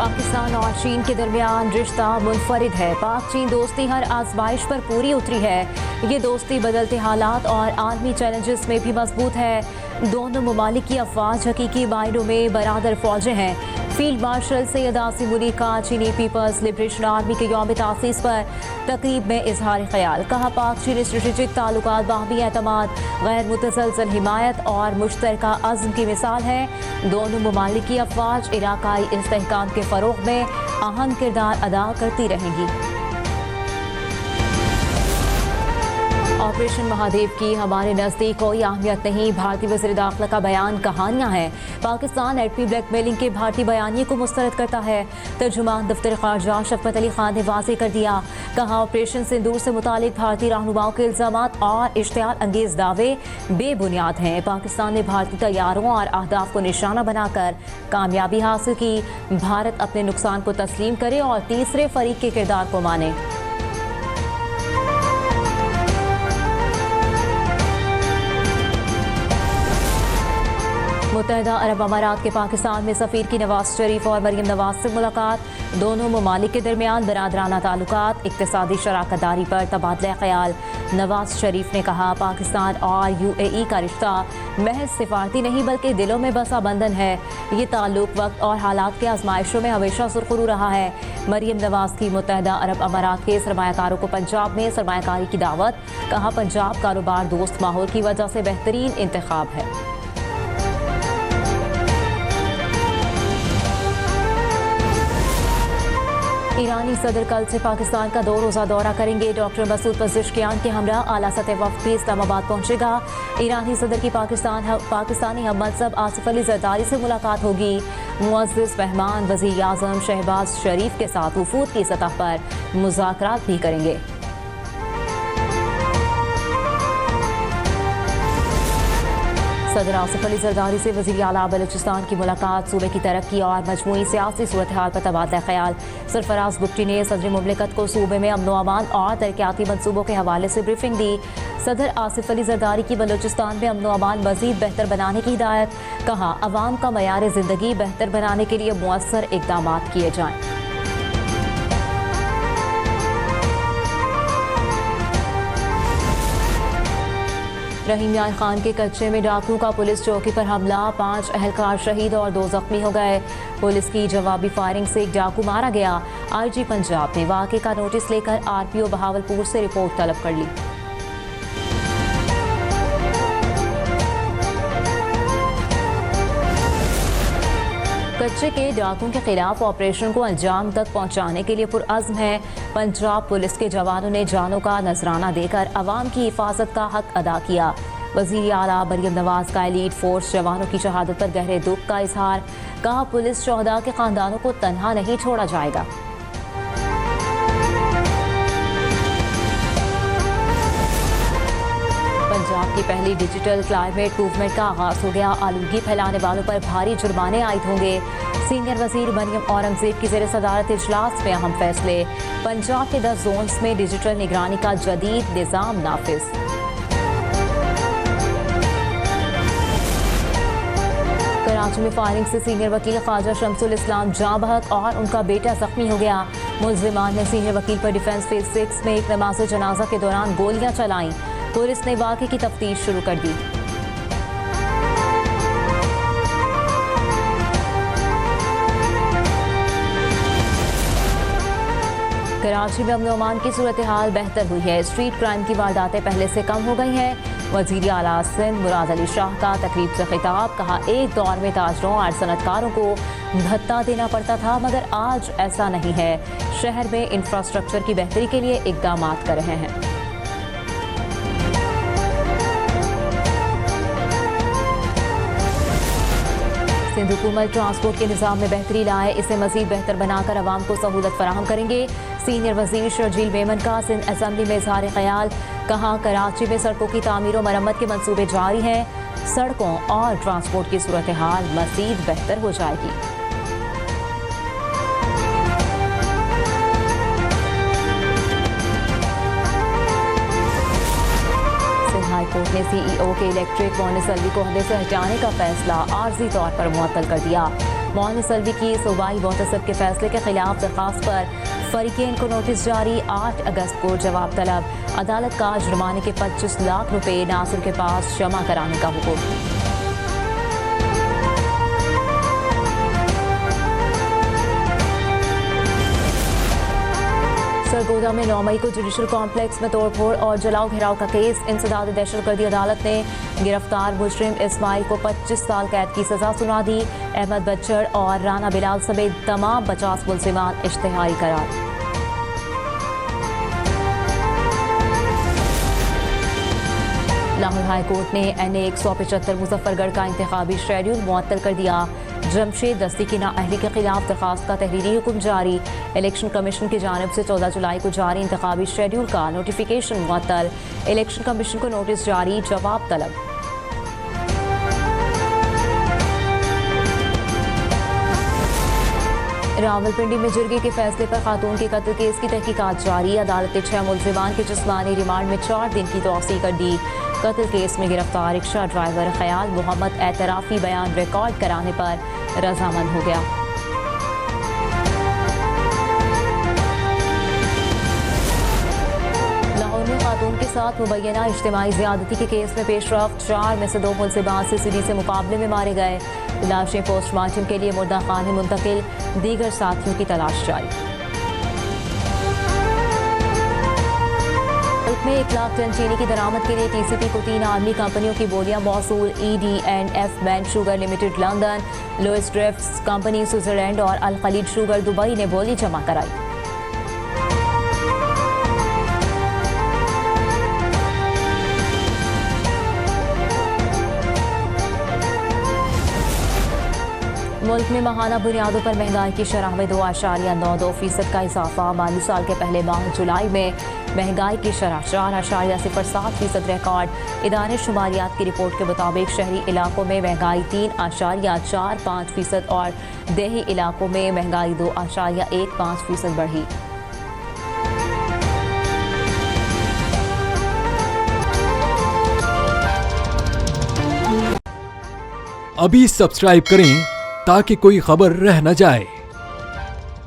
पाकिस्तान और चीन के दरमियान रिश्ता मुनफरिद है। पाक चीन दोस्ती हर आजमाइश पर पूरी उतरी है। ये दोस्ती बदलते हालात और आलमी चैलेंजेस में भी मजबूत है। दोनों ममालिक की अफवाज हकीकी मायनों में बरादर फौजें हैं। फील्ड मार्शल सैयद आसिम मुनीर का चीनी पीपल्स लिबरेशन आर्मी के यौम तासीस पर तकरीब में इजहार ख्याल। कहा, पाक चीनी स्ट्रेटेजिक ताल्लुकात बाहमी एतमाद, गैर मुतसलसल हिमायत और मुश्तरका अज़्म की मिसाल है। दोनों ममालिक की अफवाज इलाकाई इस्तेहकाम के फ़रोग़ में अहम किरदार अदा करती रहेंगी। ऑपरेशन महादेव की हमारे नज़दीक कोई अहमियत नहीं। भारतीय वज़ीर दाखिला का बयान कहानियाँ हैं। पाकिस्तान एटमी ब्लैकमेलिंग के भारतीय बयानिए को मुस्तरद करता है। तर्जुमान दफ्तर ख़ारजा शफ़क़त अली खान ने वाज़ेह कर दिया। कहा, ऑपरेशन सिंदूर से मुतालिक भारतीय रहनुमाओं के इल्ज़ामात और इश्तियाल अंगेज़ दावे बेबुनियाद हैं। पाकिस्तान ने भारतीय तैयारों और अहदाफ को निशाना बनाकर कामयाबी हासिल की। भारत अपने नुकसान को तस्लीम करे और तीसरे फरीक के किरदार को माने। मुत्तहिदा अरब अमारात के पाकिस्तान में सफ़ीर की नवाज शरीफ और मरीम नवाज से मुलाकात। दोनों ममालिक के दरमियान बरादराना ताल्लुकात, इक़्तिसादी शराकतदारी पर तबादला ख्याल। नवाज शरीफ ने कहा, पाकिस्तान और UAE का रिश्ता महज सिफारती नहीं बल्कि दिलों में बसा बंधन है। ये ताल्लुक वक्त और हालात के आजमाइशों में हमेशा सुरखरू रहा है। मरीम नवाज की मुत्तहिदा अरब अमारात के सरमायाकारों को पंजाब में सरमायाकारी की दावत। कहा, पंजाब कारोबार दोस्त माहौल की वजह से बेहतरीन इंतखाब है। ईरानी सदर कल से पाकिस्तान का 2 रोज़ा दौरा करेंगे। डॉक्टर मसूद पज़ेश्कियान के हमरा आला सतह वफ़द भी इस्लामाबाद पहुँचेगा। ईरानी सदर की पाकिस्तानी हममनसब आसिफ अली ज़रदारी से मुलाकात होगी। मुअज़्ज़िज़ मेहमान वज़ीर आज़म शहबाज शरीफ के साथ वफ़ूद की सतह पर मुज़ाकरात भी करेंगे। सदर आसिफ अली ज़रदारी से वज़ीर आला बलूचिस्तान की मुलाकात। सूबे की तरक्की और मजमूई सियासी सूरत हाल पर तबादला ख्याल। सरफराज बुगटी ने सदर मुमलिकत को सूबे में अमन व अमान और तरक्याती मनसूबों के हवाले से ब्रीफिंग दी। सदर आसिफ अली ज़रदारी की बलूचिस्तान में अमन व अमान मज़ीद बेहतर बनाने की हिदायत। कहा, अवाम का मयार ज़िंदगी बेहतर बनाने के लिए मुअस्सर इक़दाम किए जाएँ। रहीम यार खान के कच्चे में डाकुओं का पुलिस चौकी पर हमला। 5 अहलकार शहीद और 2 जख्मी हो गए। पुलिस की जवाबी फायरिंग से एक डाकू मारा गया। IG पंजाब ने वाक़े का नोटिस लेकर RPO बहावलपुर से रिपोर्ट तलब कर ली। कच्चे के डाकुओं के खिलाफ ऑपरेशन को अंजाम तक पहुंचाने के लिए पुरअज़्म है। पंजाब पुलिस के जवानों ने जानों का नजराना देकर अवाम की हिफाजत का हक अदा किया। वज़ीर आला मरीम नवाज का एलीट फोर्स जवानों की शहादत पर गहरे दुख का इजहार। कहा, पुलिस शोहदा के खानदानों को तन्हा नहीं छोड़ा जाएगा। पंजाब की पहली डिजिटल क्लाइमेट मूवमेंट का आगाज हो गया। आलूगी फैलाने वालों पर भारी जुर्माने आयद होंगे। सीनियर वजीर मरियम औरंगजेब की ज़ेर सदारत इजलास में अहम फैसले। पंजाब के 10 जोन्स में डिजिटल निगरानी का जदीद निज़ाम नाफिज। कराची में फायरिंग से सीनियर वकील ख्वाजा शमसुल इस्लाम जाँ बहक और उनका बेटा जख्मी हो गया। मुल्जिमान ने सीनियर वकील पर डिफेंस फेज 6 में एक नमाज़ जनाजा के दौरान गोलियां चलाईं। पुलिस ने वाक़े की तफ्तीश शुरू कर दी। कराची में अमन अमान की सूरत हाल बेहतर हुई है। स्ट्रीट क्राइम की वारदातें पहले से कम हो गई हैं। वज़ीर आला सिंध मुराद अली शाह का तकरीब से खिताब। कहा, एक दौर में ताजरों और सनतकारों को भत्ता देना पड़ता था मगर आज ऐसा नहीं है। शहर में इंफ्रास्ट्रक्चर की बेहतरी के लिए इक़दाम कर रहे हैं। सिंध हुकूमत ट्रांसपोर्ट के निज़ाम में बेहतरी लाए, इसे मज़ीद बेहतर बनाकर अवाम को सहूलत फराहम करेंगे। सीनियर वज़ीर शर्जील मेमन का सिंध असम्बली में इज़हार ख्याल। कहा, कराची में सड़कों की तामीर और मरम्मत के मंसूबे जारी हैं। सड़कों और ट्रांसपोर्ट की सूरत हाल मज़ीद बेहतर हो जाएगी। हाई कोर्ट ने CEO के इलेक्ट्रिक मोनिसलवी को ओहदे से हटाने का फैसला आर्जी तौर पर मुअत्तल कर दिया। मोहन सल्वी की सूबाई मोहतसब के फैसले के खिलाफ दरखास्त पर फरीकेन को नोटिस जारी। 8 अगस्त को जवाब तलब। अदालत का जुर्माने के 25 लाख रुपए नासिर के पास जमा कराने का हुक्म। सरगोदा में 9 मई को जुडिशल कॉम्प्लेक्स में तोड़फोड़ और जलाओ घेराव का केस। इंसदाद दहशतगर्दी अदालत ने गिरफ्तार मुजरिम इस्माइल को 25 साल कैद की सजा सुना दी। अहमद बच्चर और राना बिलाल समेत तमाम 50 मुलजिमान इश्तिहारी करार। लाहौर हाई कोर्ट ने NA 175 मुजफ्फरगढ़ का इंतखाबी शेड्यूल मुअत्तल कर दिया। जमशेद दस्ती की नाअहली के खिलाफ दरखास्त का तहरीरी हुक्म जारी। इलेक्शन कमीशन की जानिब से 14 जुलाई को जारी इंतखाबी शेड्यूल का नोटिफिकेशन मुअत्तल। इलेक्शन कमीशन को नोटिस जारी, जवाब तलब। रावलपिंडी में जिरगे के फैसले पर खातून के कत्ल केस की तहकीकात जारी। अदालत ने 6 मुलजिमान के जिस्मानी रिमांड में 4 दिन की तौसीह कर दी। कत्ल केस में गिरफ्तार रिक्शा ड्राइवर ख्याल मोहम्मद एतराफी बयान रिकॉर्ड कराने पर रजामंद हो गया। लाहौर में खातून के साथ मुबैना इज्तिमाई ज़्यादती के केस में पेशरफ्त। 4 में से 2 मुलजिमान CCD से मुकाबले में मारे गए। लाशें पोस्टमार्टम के लिए मुर्दा खाने मुंतकिल। दीगर साथियों की तलाश जारी। में 1 लाख टन चीनी की दरामद के लिए TCP को 3 आलमी कंपनियों की बोलियां मौसूल। ED&F bank sugar limited London, Louis Dreyfus company Switzerland और अल खलीज शुगर दुबई ने बोली जमा कराई। मुल्क में माहाना बुनियादों पर महंगाई की शरह में 2.92% का इजाफा। माली साल के पहले माह जुलाई में महंगाई की शरह 4.07% रिकॉर्ड। इदारे शुमारियात की रिपोर्ट के मुताबिक शहरी इलाकों में महंगाई 3.45% और देही इलाकों में महंगाई 2.15% बढ़ी। अभी सब्सक्राइब करें ताकि कोई खबर रह न जाए।